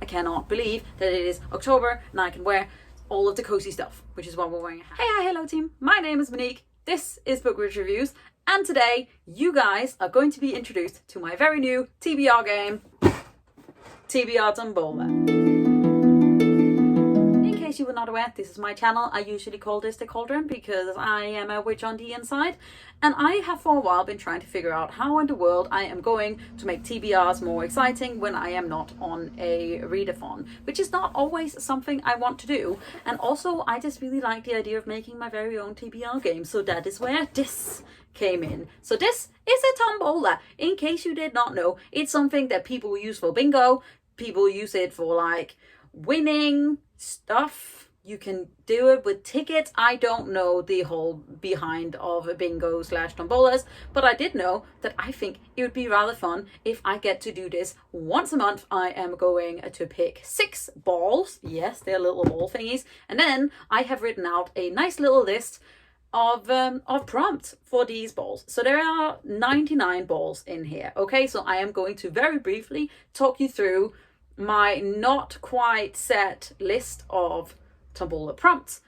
I cannot believe that it is October and I can wear all of the cozy stuff, which is what we're wearing. Hey, hi, hello team. My name is Monique. This is Bookwitch Reviews. And today you guys are going to be introduced to my very new TBR game, TBR Tombola. In case you were not aware, this is my channel. I usually call this the cauldron because I am a witch on the inside, and I have for a while been trying to figure out how in the world I am going to make TBRs more exciting when I am not on a readathon, which is not always something I want to do. And also I just really like the idea of making my very own TBR game, so that is where this came in. So this is a tombola. In case you did not know, it's something that people use for bingo. People use it for like winning stuff. You can do it with tickets. I don't know the whole behind of a bingo / tombolas, but I did know that I think it would be rather fun if I get to do this once a month. I am going to pick 6 balls. Yes, they're little ball thingies. And then I have written out a nice little list of prompts for these balls. So there are 99 balls in here. Okay, so I am going to very briefly talk you through my not quite set list of tombola prompts.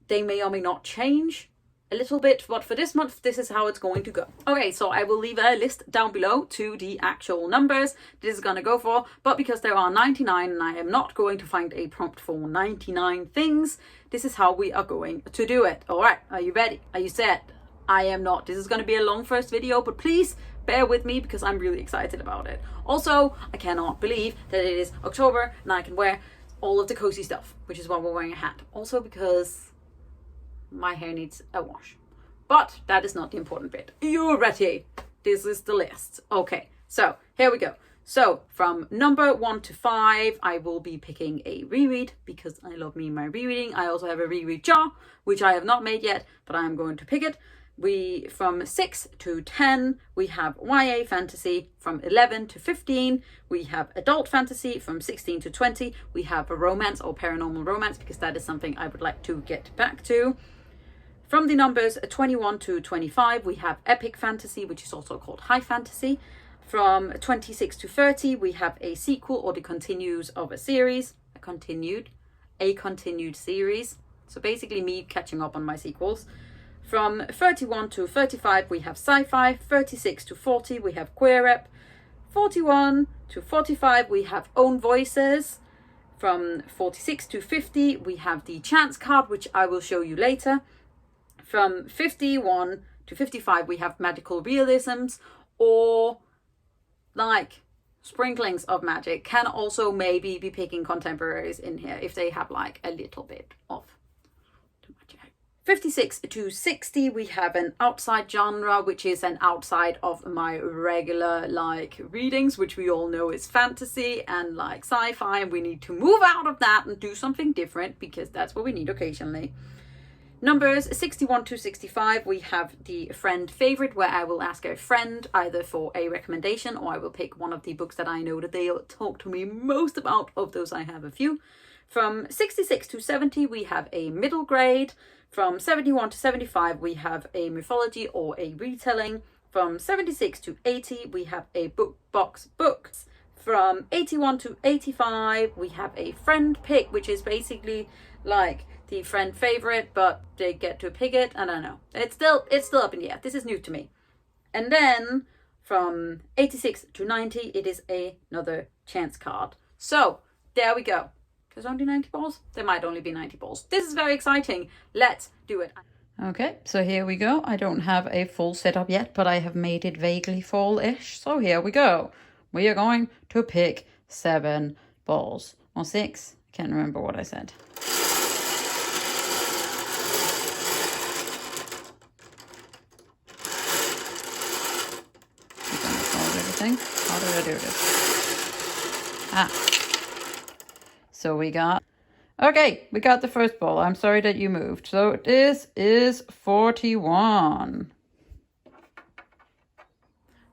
They may or may not change a little bit, but for this month, this is how it's going to go. Okay, so I will leave a list down below to the actual numbers this is going to go for, but because there are 99 and I am not going to find a prompt for 99 things, this is how we are going to do it. All right, are you ready? Are you set? I am not. This is going to be a long first video, but please bear with me because I'm really excited about it. Also, I cannot believe that it is October and I can wear all of the cozy stuff, which is why we're wearing a hat. Also because my hair needs a wash. But that is not the important bit. You're ready. This is the list. Okay, so here we go. So from number 1 to 5, I will be picking a reread because I love me my rereading. I also have a reread jar, which I have not made yet, but I am going to pick it. From 6 to 10, we have YA fantasy. From 11 to 15, we have adult fantasy. From 16 to 20, we have a romance or paranormal romance, because that is something I would like to get back to. From the numbers 21 to 25, we have epic fantasy, which is also called high fantasy. From 26 to 30, we have a sequel or the continues of a series, a continued series. So basically me catching up on my sequels. From 31 to 35, we have sci-fi. 36 to 40, we have queer rep. 41 to 45, we have own voices. From 46 to 50, we have the chance card, which I will show you later. From 51 to 55, we have magical realisms, or like sprinklings of magic. Can also maybe be picking contemporaries in here if they have like a little bit of too much. 56 to 60, we have an outside genre, which is an outside of my regular like readings, which we all know is fantasy and like sci-fi, and we need to move out of that and do something different because that's what we need occasionally. Numbers 61 to 65, we have the friend favorite, where I will ask a friend either for a recommendation or I will pick one of the books that I know that they'll talk to me most about. Of those, I have a few. From 66 to 70, we have a middle grade. From 71 to 75, we have a mythology or a retelling. From 76 to 80, we have a book box books. From 81 to 85, we have a friend pick, which is basically like the friend favorite, but they get to pick it. I don't know. It's still up in the air. This is new to me. And then from 86 to 90, it is another chance card. So there we go. There's only 90 balls. There might only be 90 balls. This is very exciting. Let's do it. Okay, so here we go. I don't have a full setup yet, but I have made it vaguely fall-ish. So here we go. We are going to pick 7 balls. Or 6. I can't remember what I said. Everything. How did I do this? So we got the first ball. I'm sorry that you moved. So this is 41.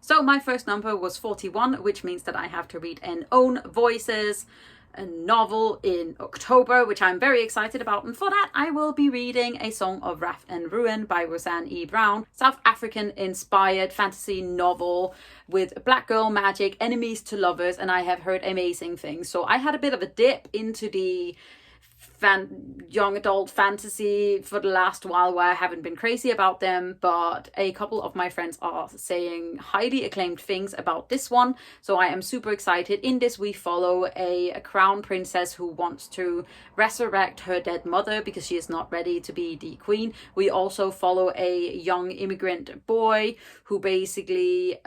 So my first number was 41, which means that I have to read an own voices a novel in October, which I'm very excited about. And for that, I will be reading A Song of Wrath and Ruin by Rosanne E. Brown, South African inspired fantasy novel with black girl magic, enemies to lovers, and I have heard amazing things. So I had a bit of a dip into the young adult fantasy for the last while where I haven't been crazy about them, but a couple of my friends are saying highly acclaimed things about this one, so I am super excited. In this we follow a crown princess who wants to resurrect her dead mother because she is not ready to be the queen. We also follow a young immigrant boy who basically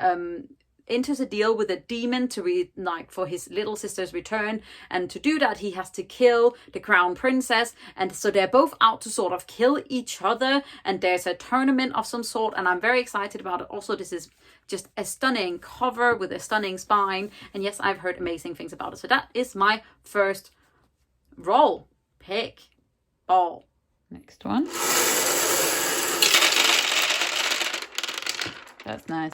enters a deal with a demon to for his little sister's return, and to do that he has to kill the crown princess, and so they're both out to sort of kill each other, and there's a tournament of some sort, and I'm very excited about it. Also, this is just a stunning cover with a stunning spine, and yes, I've heard amazing things about it. So that is my first roll, pick, ball. Next one. That's nice.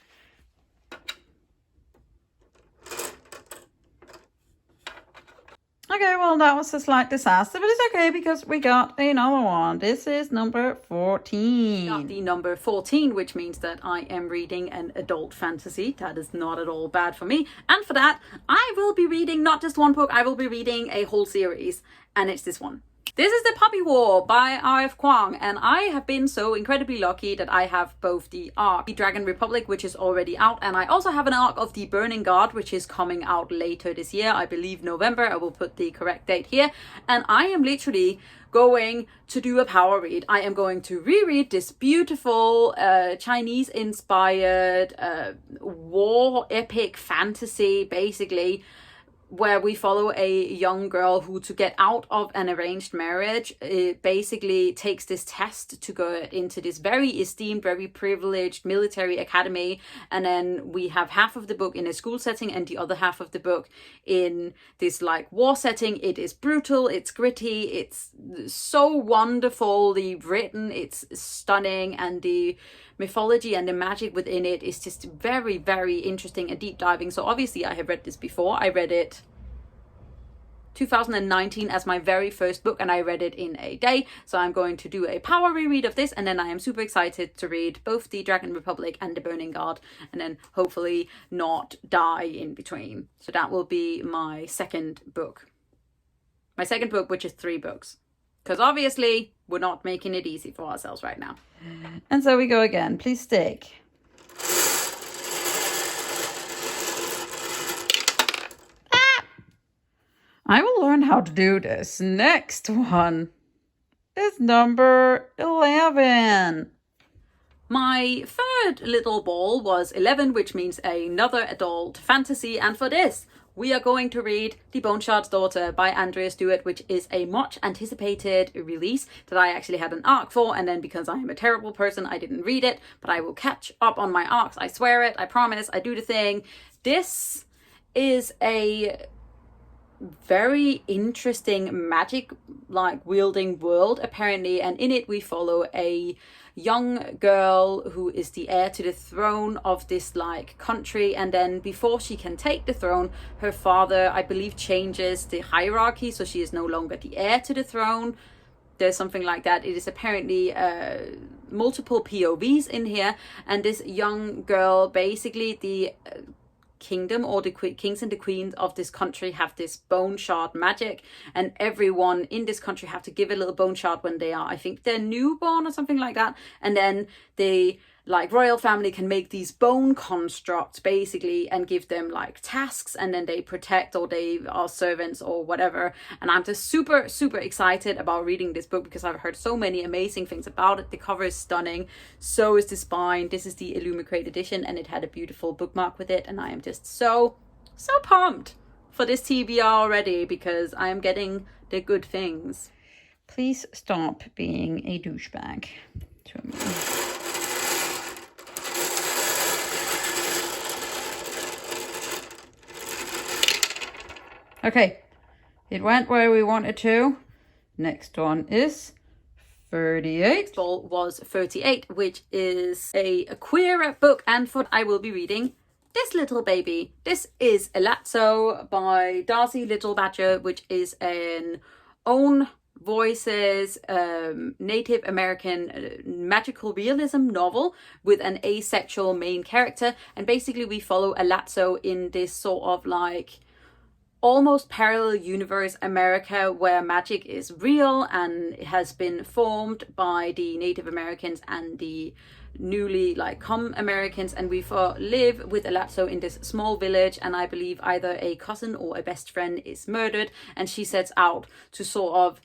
Okay, well, that was a slight disaster, but it's okay because we got another one. This is number 14. Got the number 14, which means that I am reading an adult fantasy. That is not at all bad for me. And for that, I will be reading not just one book, I will be reading a whole series. And it's this one. This is The Puppy War by R.F. Kuang, and I have been so incredibly lucky that I have both the arc, The Dragon Republic, which is already out, and I also have an arc of The Burning Guard, which is coming out later this year, I believe November. I will put the correct date here, and I am literally going to do a power read. I am going to reread this beautiful Chinese-inspired war epic fantasy, basically, where we follow a young girl who, to get out of an arranged marriage, basically takes this test to go into this very esteemed, very privileged military academy. And then we have half of the book in a school setting and the other half of the book in this like war setting. It is brutal, it's gritty, it's so wonderfully written, it's stunning, and the mythology and the magic within it is just very, very interesting and deep diving. So obviously I have read this before. I read it 2019 as my very first book, and I read it in a day. So I'm going to do a power reread of this, and then I am super excited to read both The Dragon Republic and The Burning Guard, and then hopefully not die in between. So that will be my second book. My second book, which is 3 books. Because obviously we're not making it easy for ourselves right now. And so we go again. Please stick. I will learn how to do this. Next one is number 11. My third little ball was 11, which means another adult fantasy. And for this, we are going to read The Boneshards Daughter by Andrea Stewart, which is a much anticipated release that I actually had an arc for. And then because I am a terrible person, I didn't read it, but I will catch up on my arcs. I swear it. I promise. I do the thing. This is a very interesting magic like wielding world apparently, and in it we follow a young girl who is the heir to the throne of this like country, and then before she can take the throne, her father, I believe, changes the hierarchy, so she is no longer the heir to the throne. There's something like that. It is apparently multiple POVs in here, and this young girl, basically the kingdom or the kings and the queens of this country have this bone shard magic, and everyone in this country have to give a little bone shard when they are, I think they're newborn or something like that, and then the like royal family can make these bone constructs basically and give them like tasks, and then they protect, or they are servants or whatever. And I'm just super excited about reading this book because I've heard so many amazing things about it. The cover is stunning, so is the spine. This is the Illumicrate edition, and it had a beautiful bookmark with it, and I am just so pumped for this TBR already because I am getting the good things. Please stop being a douchebag to me. Okay, it went where we wanted to. Next one is 38. Next ball was 38, which is a queer book, and for I will be reading this little baby. This is Elazo by Darcy Little Badger, which is an own voices Native American magical realism novel with an asexual main character, and basically we follow Elazo in this sort of like almost parallel universe America where magic is real and it has been formed by the Native Americans and the newly like come Americans, and we live with Elazo in this small village, and I believe either a cousin or a best friend is murdered, and she sets out to sort of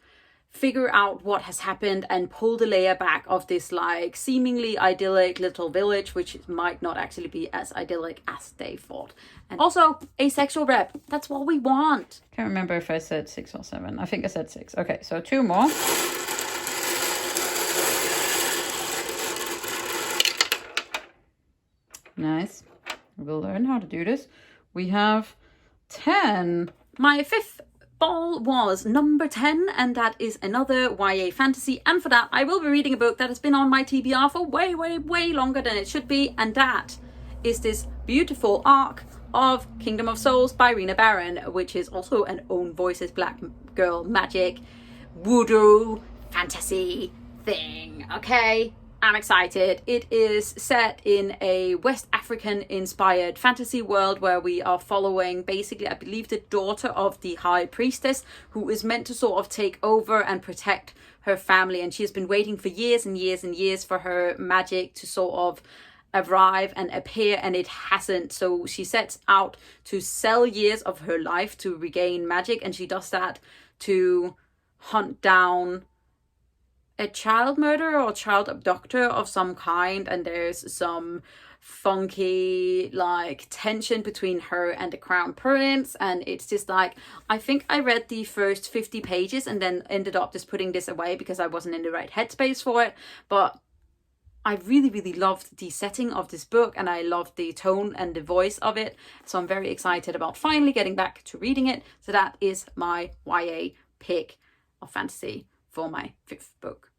figure out what has happened and pull the layer back of this like seemingly idyllic little village, which might not actually be as idyllic as they thought. And also asexual rep, that's what we want. Can't remember if I said 6 or 7. I think I said 6. Okay, so 2 more. Nice. We'll learn how to do this. We have 10. My 5th ball was number 10, and that is another YA fantasy, and for that I will be reading a book that has been on my TBR for way longer than it should be, and that is this beautiful arc of Kingdom of Souls by Rena Barron, which is also an own voices black girl magic voodoo fantasy thing. Okay, I'm excited. It is set in a West African inspired fantasy world where we are following basically, I believe, the daughter of the high priestess, who is meant to sort of take over and protect her family, and she has been waiting for years and years and years for her magic to sort of arrive and appear, and it hasn't. So she sets out to sell years of her life to regain magic, and she does that to hunt down a child murderer or child abductor of some kind, and there's some funky like tension between her and the crown prince, and it's just like, I think I read the first 50 pages and then ended up just putting this away because I wasn't in the right headspace for it, but I really loved the setting of this book, and I loved the tone and the voice of it, so I'm very excited about finally getting back to reading it. So that is my YA pick of fantasy for my 5th book.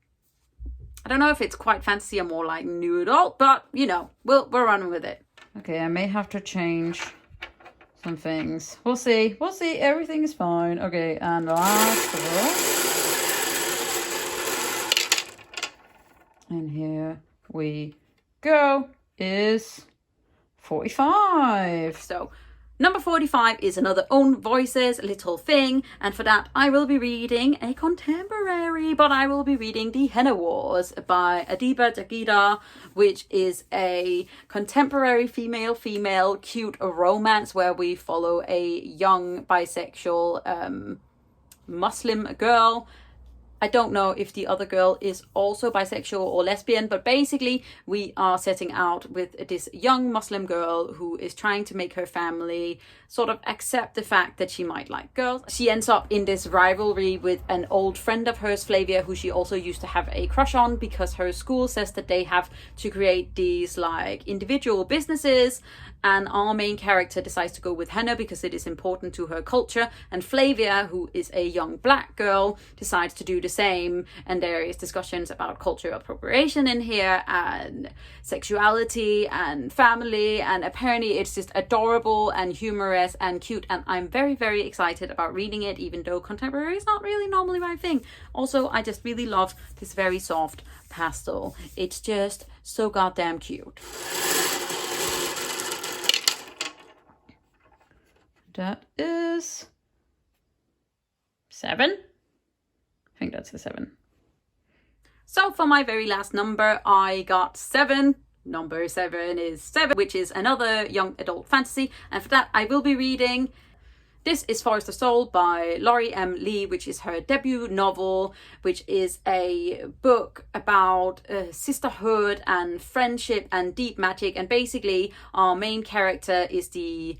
I don't know if it's quite fantasy or more like new adult, but you know, we're running with it. Okay, I may have to change some things. We'll see. Everything is fine. Okay, and last book. And here we go is 45. So number 45 is another own voices little thing, and for that I will be reading a contemporary, but I will be reading the Henna Wars by Adiba Jagida, which is a contemporary female cute romance where we follow a young bisexual Muslim girl. I don't know if the other girl is also bisexual or lesbian, but basically we are setting out with this young Muslim girl who is trying to make her family sort of accept the fact that she might like girls. She ends up in this rivalry with an old friend of hers, Flavia, who she also used to have a crush on, because her school says that they have to create these like individual businesses, and our main character decides to go with Henna because it is important to her culture, and Flavia, who is a young black girl, decides to do the same, and there is discussions about cultural appropriation in here and sexuality and family, and apparently it's just adorable and humorous and cute, and I'm very excited about reading it, even though contemporary is not really normally my thing. Also, I just really love this very soft pastel. It's just so goddamn cute. That is 7. I think that's the 7. So for my very last number, I got 7. Number 7 is 7, which is another young adult fantasy. And for that, I will be reading. This is Forrester Soul by Laurie M. Lee, which is her debut novel, which is a book about sisterhood and friendship and deep magic. And basically, our main character is the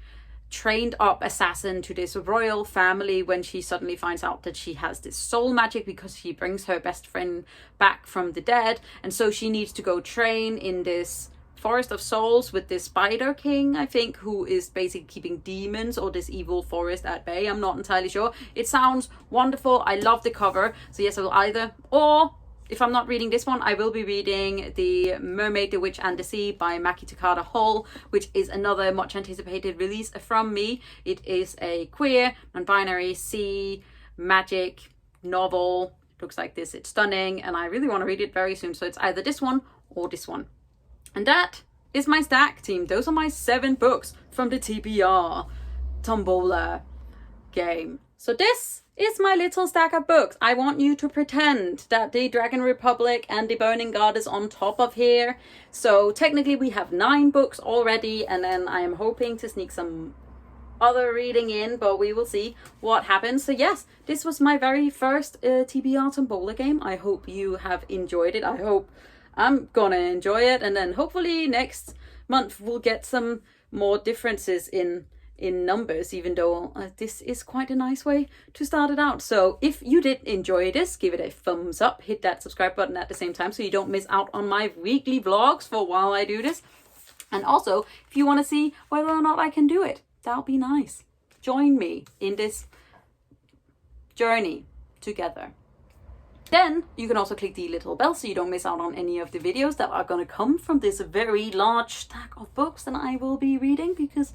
trained up assassin to this royal family when she suddenly finds out that she has this soul magic because she brings her best friend back from the dead, and so she needs to go train in this forest of souls with this spider king, I think, who is basically keeping demons or this evil forest at bay. I'm not entirely sure. It sounds wonderful. I love the cover, so yes, I will either or if I'm not reading this one, I will be reading The Mermaid, the Witch and the Sea by Maki Takada Hall, which is another much anticipated release from me. It is a queer, non-binary sea magic novel. It looks like this, it's stunning, and I really want to read it very soon. So it's either this one or this one. And that is my stack, team. Those are my 7 books from the TBR Tombola game. So this is my little stack of books. I want you to pretend that the Dragon Republic and the Burning God is on top of here. So technically we have 9 books already, and then I am hoping to sneak some other reading in, but we will see what happens. So yes, this was my very first TBR Tombola game. I hope you have enjoyed it. I hope I'm gonna enjoy it, and then hopefully next month we'll get some more differences in numbers, even though this is quite a nice way to start it out. So if you did enjoy this, give it a thumbs up, hit that subscribe button at the same time so you don't miss out on my weekly vlogs for while I do this. And also, if you want to see whether or not I can do it, that'll be nice. Join me in this journey together. Then you can also click the little bell so you don't miss out on any of the videos that are going to come from this very large stack of books that I will be reading, because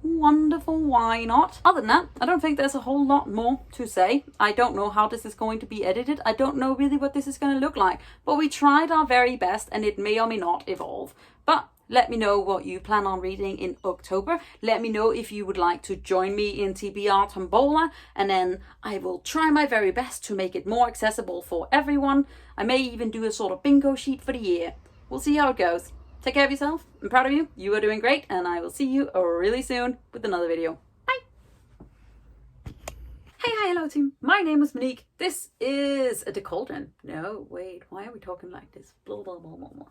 wonderful, why not? Other than that, I don't think there's a whole lot more to say. I don't know how this is going to be edited. I don't know really what this is going to look like, but we tried our very best, and it may or may not evolve. But let me know what you plan on reading in October. Let me know if you would like to join me in TBR Tombola, and then I will try my very best to make it more accessible for everyone. I may even do a sort of bingo sheet for the year. We'll see how it goes. Take care of yourself. I'm proud of you. You are doing great, and I will see you really soon with another video. Bye. Hey, hi, hello team. My name is Monique. This is The Cauldron. No, wait, why are we talking like this? Blah, blah, blah, blah, blah.